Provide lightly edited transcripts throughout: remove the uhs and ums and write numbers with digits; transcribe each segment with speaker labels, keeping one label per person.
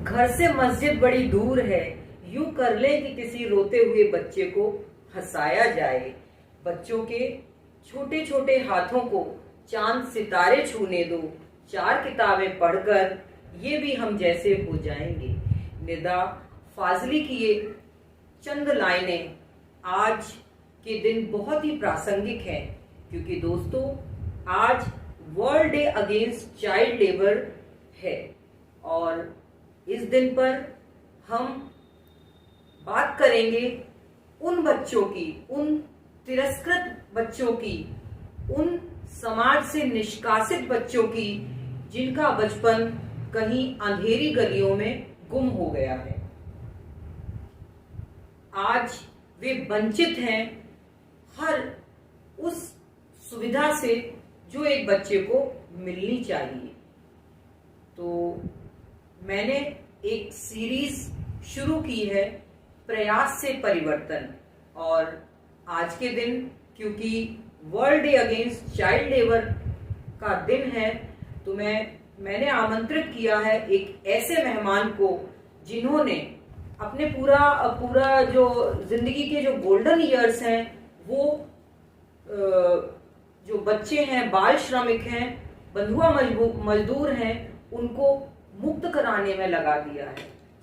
Speaker 1: घर से मस्जिद बड़ी दूर है, यूं कर ले कि किसी रोते हुए बच्चे को हंसाया जाए। बच्चों के छोटे छोटे हाथों को चांद सितारे छूने दो, 4 किताबें पढ़कर ये भी हम जैसे हो जाएंगे। निदा फाजली की ये चंद लाइनें आज के दिन बहुत ही प्रासंगिक हैं, क्योंकि दोस्तों आज world day against child labour है और इस दिन पर हम बात करेंगे उन बच्चों की, उन तिरस्कृत बच्चों की, उन समाज से निष्कासित बच्चों की जिनका बचपन कहीं अंधेरी गलियों में गुम हो गया है। आज वे वंचित हैं हर उस सुविधा से जो एक बच्चे को मिलनी चाहिए। तो मैंने एक सीरीज शुरू की है, प्रयास से परिवर्तन, और आज के दिन क्योंकि world day against child labour का दिन है तो मैंने आमंत्रित किया है एक ऐसे मेहमान को जिन्होंने अपने पूरा जो जिंदगी के जो गोल्डन ईयर्स हैं वो जो बच्चे हैं, बाल श्रमिक हैं, बंधुआ मजदूर हैं, उनको मुक्त कराने में लगा दिया है।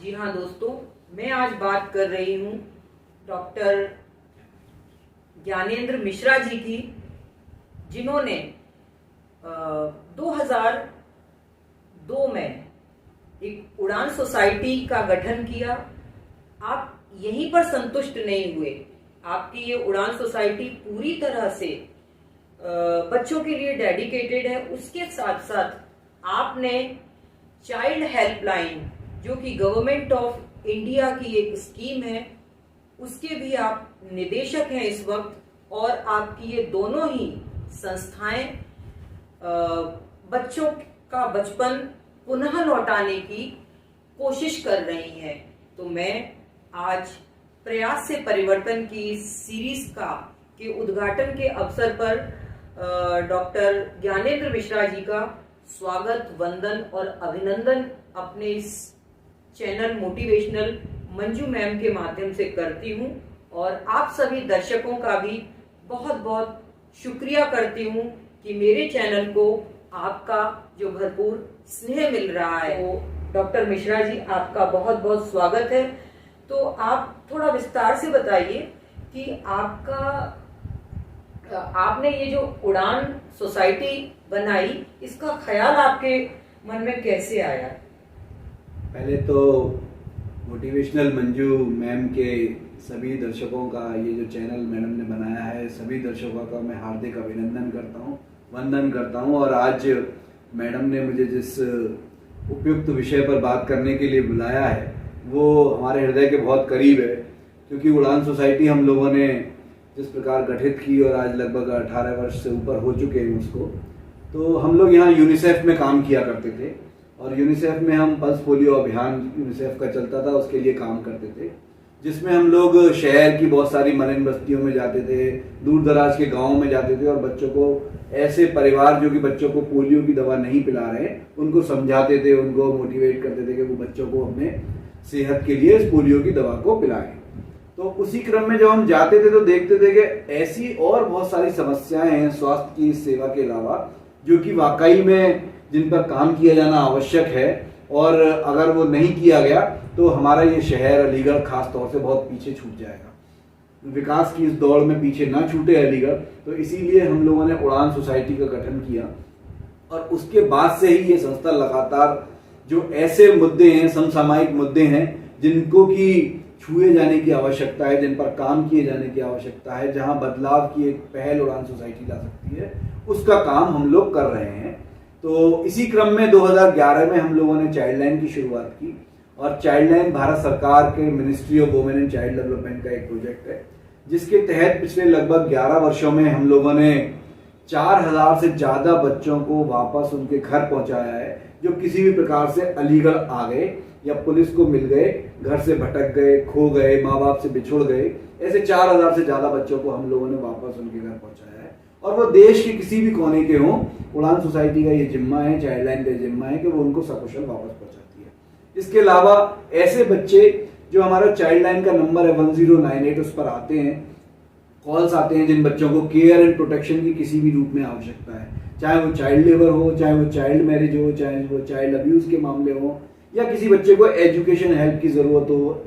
Speaker 1: जी हाँ दोस्तों, मैं आज बात कर रही हूँ डॉक्टर ज्ञानेंद्र मिश्रा जी की, जिन्होंने 2002 में एक उड़ान सोसाइटी का गठन किया। आप यहीं पर संतुष्ट नहीं हुए, आपकी ये उड़ान सोसाइटी पूरी तरह से बच्चों के लिए डेडिकेटेड है। उसके साथ साथ आपने चाइल्ड हेल्पलाइन, जो कि गवर्नमेंट ऑफ इंडिया की एक स्कीम है, उसके भी आप निदेशक हैं इस वक्त, और आपकी ये दोनों ही संस्थाएं बच्चों का बचपन पुनः लौटाने की कोशिश कर रही हैं। तो मैं आज प्रयास से परिवर्तन की सीरीज के उद्घाटन के अवसर पर डॉक्टर ज्ञानेंद्र मिश्रा जी का स्वागत, वंदन और अभिनंदन अपने इस चैनल मोटिवेशनल मंजू मैम के माध्यम से करती हूँ, और आप सभी दर्शकों का भी बहुत बहुत शुक्रिया करती हूँ कि मेरे चैनल को आपका जो भरपूर स्नेह मिल रहा है। तो डॉक्टर मिश्रा जी, आपका बहुत बहुत स्वागत है। तो आप थोड़ा विस्तार से बताइए कि आपने ये जो उड़ान सोसाइटी बनाई, इसका ख्याल आपके मन में कैसे आया?
Speaker 2: पहले तो मोटिवेशनल मंजू मैम के सभी दर्शकों का, ये जो चैनल मैडम ने बनाया है, सभी दर्शकों का मैं हार्दिक अभिनंदन करता हूँ, वंदन करता हूँ। और आज मैडम ने मुझे जिस उपयुक्त विषय पर बात करने के लिए बुलाया है वो हमारे हृदय के बहुत करीब है, क्योंकि उड़ान सोसाइटी हम लोगों ने जिस प्रकार गठित की और आज लगभग 18 वर्ष से ऊपर हो चुके हैं उसको, तो हम लोग यहाँ यूनिसेफ में काम किया करते थे, और यूनिसेफ में हम पल्स पोलियो अभियान यूनिसेफ का चलता था, उसके लिए काम करते थे, जिसमें हम लोग शहर की बहुत सारी मलिन बस्तियों में जाते थे, दूर दराज के गाँव में जाते थे, और बच्चों को, ऐसे परिवार जो कि बच्चों को पोलियो की दवा नहीं पिला रहे, उनको समझाते थे, उनको मोटिवेट करते थे कि वो बच्चों को अपने सेहत के लिए इस पोलियो की दवा को पिलाएं। तो उसी क्रम में जब हम जाते थे तो देखते थे कि ऐसी और बहुत सारी समस्याएं हैं स्वास्थ्य की सेवा के अलावा, जो कि वाकई में जिन पर काम किया जाना आवश्यक है, और अगर वो नहीं किया गया तो हमारा ये शहर अलीगढ़ खास तौर से बहुत पीछे छूट जाएगा। विकास की इस दौड़ में पीछे ना छूटे अलीगढ़, तो इसीलिए हम लोगों ने उड़ान सोसाइटी का गठन किया, और उसके बाद से ही ये संस्था लगातार जो ऐसे मुद्दे हैं, समसामयिक मुद्दे हैं, जिनको की छुए जाने की आवश्यकता है, जिन पर काम किए जाने की आवश्यकता है, जहां बदलाव की एक पहल उड़ान सोसाइटी ला सकती है, उसका काम हम लोग कर रहे हैं। तो इसी क्रम में 2011 में हम लोगों ने चाइल्ड लाइन की शुरुआत की, और चाइल्ड लाइन भारत सरकार के ministry of women and child development का एक प्रोजेक्ट है, जिसके तहत पिछले लगभग 11 वर्षों में हम लोगों ने 4000 से ज्यादा बच्चों को वापस उनके घर पहुंचाया है, जो किसी भी प्रकार से अलीगढ़ आ गए या पुलिस को मिल गए, घर से भटक गए, खो गए, माँ बाप से बिछुड़ गए। ऐसे 4000 से ज्यादा बच्चों को हम लोगों ने वापस उनके घर पहुंचाया है, और वो देश के किसी भी कोने के हों, उड़ान सोसाइटी का ये जिम्मा है, चाइल्ड लाइन का जिम्मा है कि वो उनको सकुशल वापस पहुंचाती है। इसके अलावा ऐसे बच्चे जो हमारा चाइल्ड लाइन का नंबर है 1098, उस पर आते हैं, कॉल्स आते हैं, जिन बच्चों को केयर एंड प्रोटेक्शन की किसी भी रूप में आवश्यकता है, चाहे वो चाइल्ड लेबर हो, चाहे वो चाइल्ड मैरिज हो, चाहे वो चाइल्ड अब्यूज के मामले हो, या किसी बच्चे को एजुकेशन हेल्प की जरूरत हो,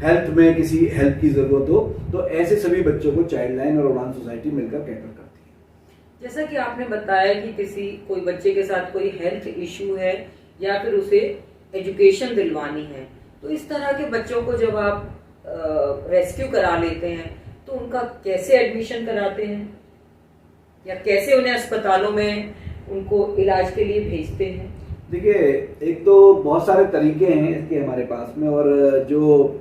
Speaker 2: हेल्थ में किसी हेल्प की जरूरत हो, तो ऐसे सभी बच्चों को चाइल्ड लाइन और उड़ान सोसाइटी मिलकर कैटर करती है।
Speaker 1: जैसा कि आपने बताया कि कोई बच्चे के साथ कोई हेल्थ इश्यू है या फिर उसे एजुकेशन दिलवानी है, तो इस तरह के बच्चों को जब आप रेस्क्यू करा लेते हैं तो उनका कैसे एडमिशन कराते हैं या कैसे उन्हें अस्पतालों में उनको इलाज के लिए भेजते हैं?
Speaker 2: देखिए, एक तो बहुत सारे तरीके हैं इसके हमारे पास में, और जो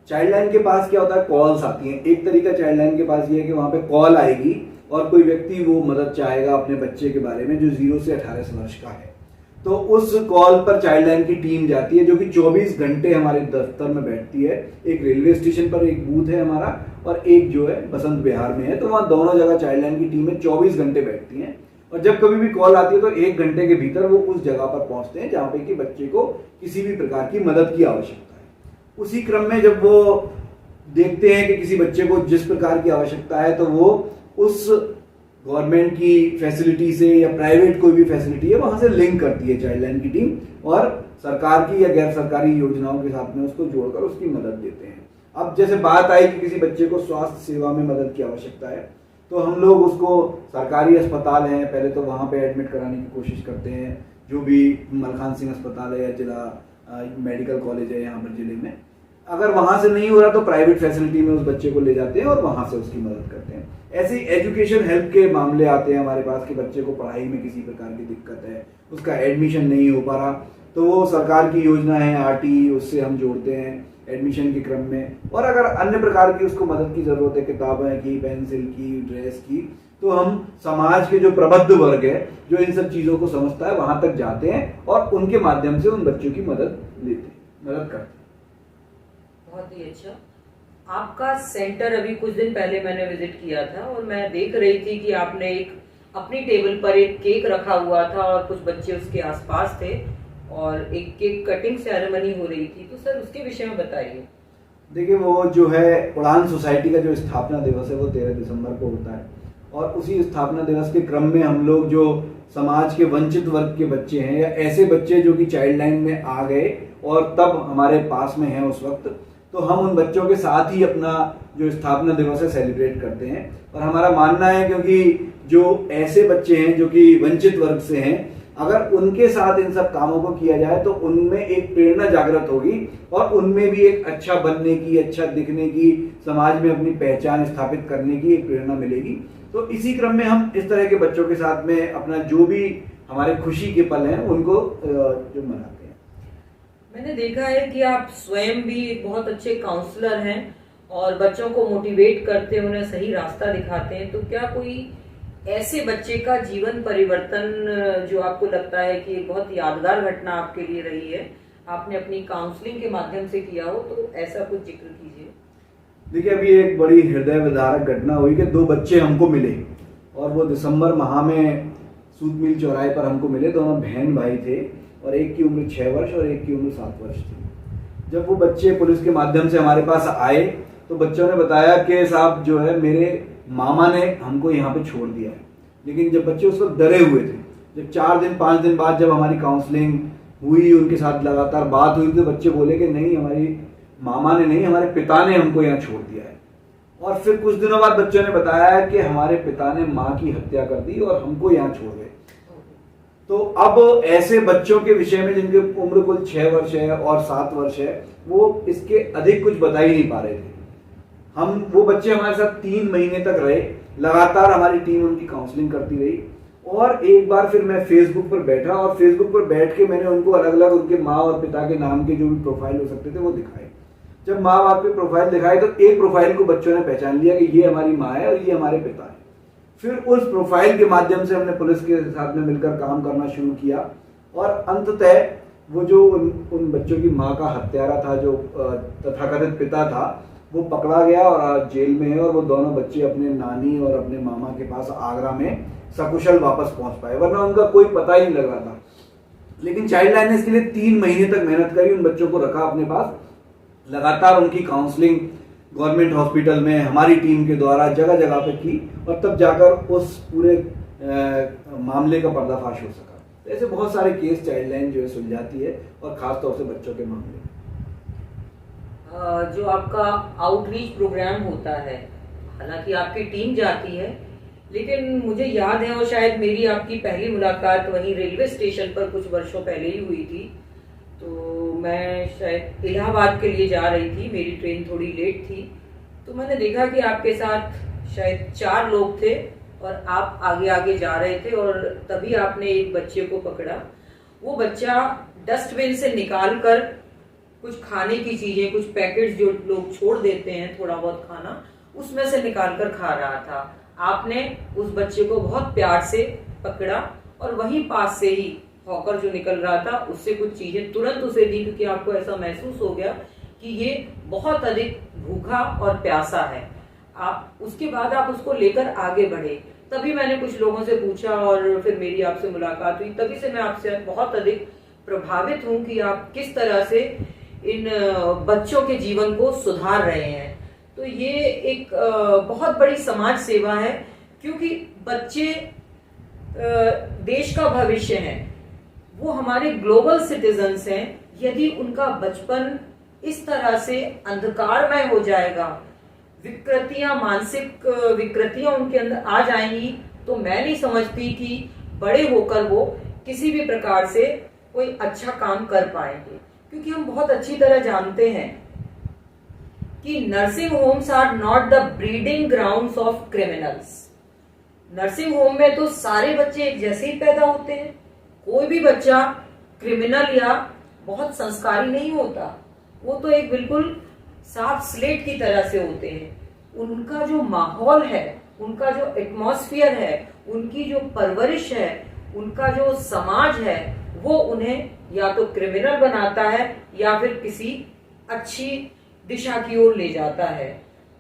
Speaker 2: चाइल्ड लाइन के पास क्या होता है, कॉल्स आती हैं। एक तरीका चाइल्ड लाइन के पास ये है कि वहां पे कॉल आएगी और कोई व्यक्ति वो मदद चाहेगा अपने बच्चे के बारे में जो 0 से 18 वर्ष का है, तो उस कॉल पर चाइल्ड लाइन की टीम जाती है जो कि 24 घंटे हमारे दफ्तर में बैठती है। एक रेलवे स्टेशन पर एक बूथ है हमारा, और एक जो है बसंत विहार में है, तो वहां दोनों जगह चाइल्ड लाइन की टीमें 24 घंटे बैठती हैं, और जब कभी भी कॉल आती है तो 1 घंटे के भीतर वो उस जगह पर पहुंचते हैं जहां पे कि बच्चे को किसी भी प्रकार की मदद की आवश्यकता है। उसी क्रम में जब वो देखते हैं कि किसी बच्चे को जिस प्रकार की आवश्यकता है, तो वो उस गवर्नमेंट की फैसिलिटी से या प्राइवेट कोई भी फैसिलिटी है वहां से लिंक करती है चाइल्ड लाइन की टीम, और सरकार की या गैर सरकारी योजनाओं के साथ में उसको जोड़कर उसकी मदद देते हैं। अब जैसे बात आई कि किसी बच्चे को स्वास्थ्य सेवा में मदद की आवश्यकता है, तो हम लोग उसको सरकारी अस्पताल हैं पहले तो वहां पे एडमिट कराने की कोशिश करते हैं, जो भी मलखान सिंह अस्पताल है या जिला मेडिकल कॉलेज है यहाँ पर जिले में। अगर वहां से नहीं हो रहा तो प्राइवेट फैसिलिटी में उस बच्चे को ले जाते हैं और वहां से उसकी मदद करते हैं। ऐसे एजुकेशन हेल्प के मामले आते हैं हमारे पास कि बच्चे को पढ़ाई में किसी प्रकार की दिक्कत है, उसका एडमिशन नहीं हो पा रहा, तो वो सरकार की योजना है आरटी, उससे हम जोड़ते हैं एडमिशन के क्रम में। और अगर अन्य प्रकार की उसको मदद की जरूरत है, किताबें की, पेंसिल की, ड्रेस की, तो हम समाज के जो प्रबुद्ध वर्ग है जो इन सब चीजों को समझता है वहां तक जाते हैं और उनके माध्यम से उन बच्चों की मदद करते हैं।
Speaker 1: बहुत ही अच्छा। आपका सेंटर अभी कुछ दिन पहले मैंने विजिट किया था और मैं देख रही थी कि आपने एक अपनी टेबल पर एक केक रखा हुआ था और कुछ बच्चे उसके आसपास थे और एक केक कटिंग सेरेमनी हो रही थी, तो सर उसके विषय में बताइए।
Speaker 2: देखिए, वो जो है उड़ान सोसाइटी का जो स्थापना दिवस है वो 13 दिसंबर को होता है, और उसी स्थापना दिवस के क्रम में हम लोग जो समाज के वंचित वर्ग के बच्चे हैं या ऐसे बच्चे जो कि चाइल्ड लाइन में आ गए और तब हमारे पास में हैं उस वक्त, तो हम उन बच्चों के साथ ही अपना जो स्थापना दिवस है सेलिब्रेट करते हैं। और हमारा मानना है क्योंकि जो ऐसे बच्चे हैं जो कि वंचित वर्ग से हैं, अगर उनके साथ इन सब कामों को किया जाए तो उनमें एक प्रेरणा जागृत होगी और उनमें भी एक अच्छा बनने की, अच्छा दिखने की, समाज में अपनी पहचान स्थापित करने की एक प्रेरणा मिलेगी। तो इसी क्रम में हम इस तरह के बच्चों के साथ में अपना जो भी हमारे खुशी के पल हैं उनको जो मनाते हैं।
Speaker 1: मैंने देखा है कि आप स्वयं भी बहुत अच्छे काउंसलर हैं और बच्चों को मोटिवेट करते हैं, उन्हें सही रास्ता दिखाते हैं, तो क्या कोई ऐसे बच्चे का जीवन परिवर्तन जो आपको लगता है कि बहुत यादगार घटना आपके लिए रही है, आपने अपनी काउंसलिंग के माध्यम से किया हो, तो ऐसा कुछ जिक्र कीजिए।
Speaker 2: देखिए, अभी एक बड़ी हृदय विदारक घटना हुई कि 2 बच्चे हमको मिले और वो दिसंबर माह में सूत मिल चौराहे पर हमको मिले। दोनों बहन भाई थे और एक की उम्र 6 वर्ष और एक की उम्र 7 वर्ष थी। जब वो बच्चे पुलिस के माध्यम से हमारे पास आए तो बच्चों ने बताया कि साहब जो है मेरे मामा ने हमको यहाँ पे छोड़ दिया है। लेकिन जब बच्चे उस वक्त डरे हुए थे, जब 4 दिन 5 दिन बाद जब हमारी काउंसलिंग हुई, उनके साथ लगातार बात हुई, तो बच्चे बोले कि नहीं, हमारी मामा ने नहीं, हमारे पिता ने हमको यहाँ छोड़ दिया है। और फिर कुछ दिनों बाद बच्चों ने बताया कि हमारे पिता ने माँ की हत्या कर दी और हमको यहाँ छोड़ गए। तो अब ऐसे बच्चों के विषय में जिनकी उम्र कुल 6 वर्ष है और 7 वर्ष है, वो इसके अधिक कुछ बता ही नहीं पा रहे थे। वो बच्चे हमारे साथ 3 महीने तक रहे, लगातार हमारी टीम उनकी काउंसलिंग करती रही। और एक बार फिर मैं फेसबुक पर बैठा और फेसबुक पर बैठ के मैंने उनको अलग अलग उनके माँ और पिता के नाम के जो भी प्रोफाइल हो सकते थे वो दिखाए। जब माँ बाप के प्रोफाइल दिखाए तो एक प्रोफाइल को बच्चों ने पहचान लिया कि ये हमारी माँ है और ये हमारे पिता है। फिर उस प्रोफाइल के माध्यम से हमने पुलिस के साथ में मिलकर काम करना शुरू किया और अंततः वो जो उन बच्चों की माँ का हत्यारा था, जो तथाकथित पिता था, वो पकड़ा गया और आज जेल में है। और वो दोनों बच्चे अपने नानी और अपने मामा के पास आगरा में सकुशल वापस पहुंच पाए, वरना उनका कोई पता ही नहीं लग रहा था। लेकिन चाइल्ड लाइन ने इसके लिए 3 महीने तक मेहनत करी, उन बच्चों को रखा अपने पास, लगातार उनकी काउंसलिंग गवर्नमेंट हॉस्पिटल में हमारी टीम के द्वारा जगह जगह पे की, और तब जाकर उस पूरे मामले का पर्दाफाश हो सका। तो ऐसे बहुत सारे केस चाइल्ड लाइन जो है सुलझाती है, और खास तौर से बच्चों के मामले में।
Speaker 1: जो आपका आउटरीच प्रोग्राम होता है, हालांकि आपकी टीम जाती है, लेकिन मुझे याद है, और शायद मेरी आपकी पहली मुलाकात वहीं रेलवे स्टेशन पर कुछ वर्षों पहले ही हुई थी। तो मैं शायद इलाहाबाद के लिए जा रही थी, मेरी ट्रेन थोड़ी लेट थी, तो मैंने देखा कि आपके साथ शायद 4 लोग थे और आप आगे आगे जा रहे थे, और तभी आपने एक बच्चे को पकड़ा। वो बच्चा डस्टबिन से निकाल कर कुछ खाने की चीजें, कुछ पैकेट्स जो लोग छोड़ देते हैं थोड़ा बहुत खाना, उसमें से निकाल कर खा रहा था। आपने उस बच्चे को बहुत प्यार से पकड़ा, और वहीं पास से ही हॉकर जो निकल रहा था उससे कुछ चीजें तुरंत उसे दी, क्योंकि आपको ऐसा महसूस हो गया कि ये बहुत अधिक भूखा और प्यासा है। उसके बाद आप उसको लेकर आगे बढ़े। तभी मैंने कुछ लोगों से पूछा और फिर मेरी आपसे मुलाकात हुई। तभी से मैं आपसे बहुत अधिक प्रभावित हूं कि आप किस तरह से इन बच्चों के जीवन को सुधार रहे हैं। तो ये एक बहुत बड़ी समाज सेवा है, क्योंकि बच्चे देश का भविष्य हैं, वो हमारे ग्लोबल सिटीजन्स हैं। यदि उनका बचपन इस तरह से अंधकारमय हो जाएगा, विकृतियां, मानसिक विकृतियां उनके अंदर आ जाएंगी, तो मैं नहीं समझती कि बड़े होकर वो किसी भी प्रकार से कोई अच्छा काम कर पाएंगे। क्योंकि हम बहुत अच्छी तरह जानते हैं कि nursing homes are not the breeding grounds of criminals. Nursing home में तो सारे बच्चे एक जैसे ही पैदा होते हैं, कोई भी बच्चा क्रिमिनल या बहुत संस्कारी नहीं होता। वो तो एक बिल्कुल साफ स्लेट की तरह से होते हैं। उनका जो माहौल है, उनका जो एटमॉस्फेयर है, उनकी जो परवरिश है, उनका जो समाज है, वो उन्हें या तो क्रिमिनल बनाता है या फिर किसी अच्छी दिशा की ओर ले जाता है।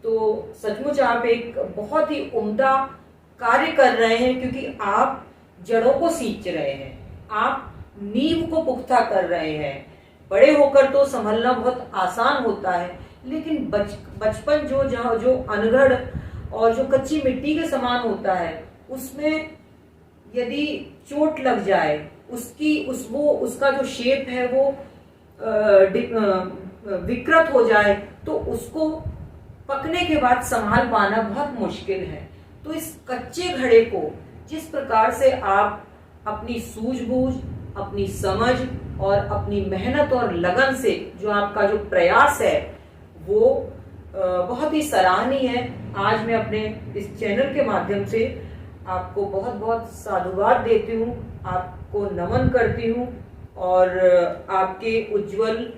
Speaker 1: तो सचमुच आप एक बहुत ही उम्दा कार्य कर रहे हैं, क्योंकि आप जड़ों को सींच रहे हैं, आप नींव को पुख्ता कर रहे हैं। बड़े होकर तो संभलना बहुत आसान होता है, लेकिन बचपन जो अनगढ़ और जो कच्ची मिट्टी के समान होता है, उसमें यदि चोट लग जाए, उसका जो शेप है वो विकृत हो जाए, तो उसको पकने के बाद संभाल पाना बहुत मुश्किल है। तो इस कच्चे घड़े को जिस प्रकार से आप अपनी सूझबूझ, अपनी समझ और अपनी मेहनत और लगन से जो आपका जो प्रयास है, वो बहुत ही सराहनीय है। आज मैं अपने इस चैनल के माध्यम से आपको बहुत बहुत साधुवाद देती हूँ, आपको नमन करती हूँ, और आपके उज्जवल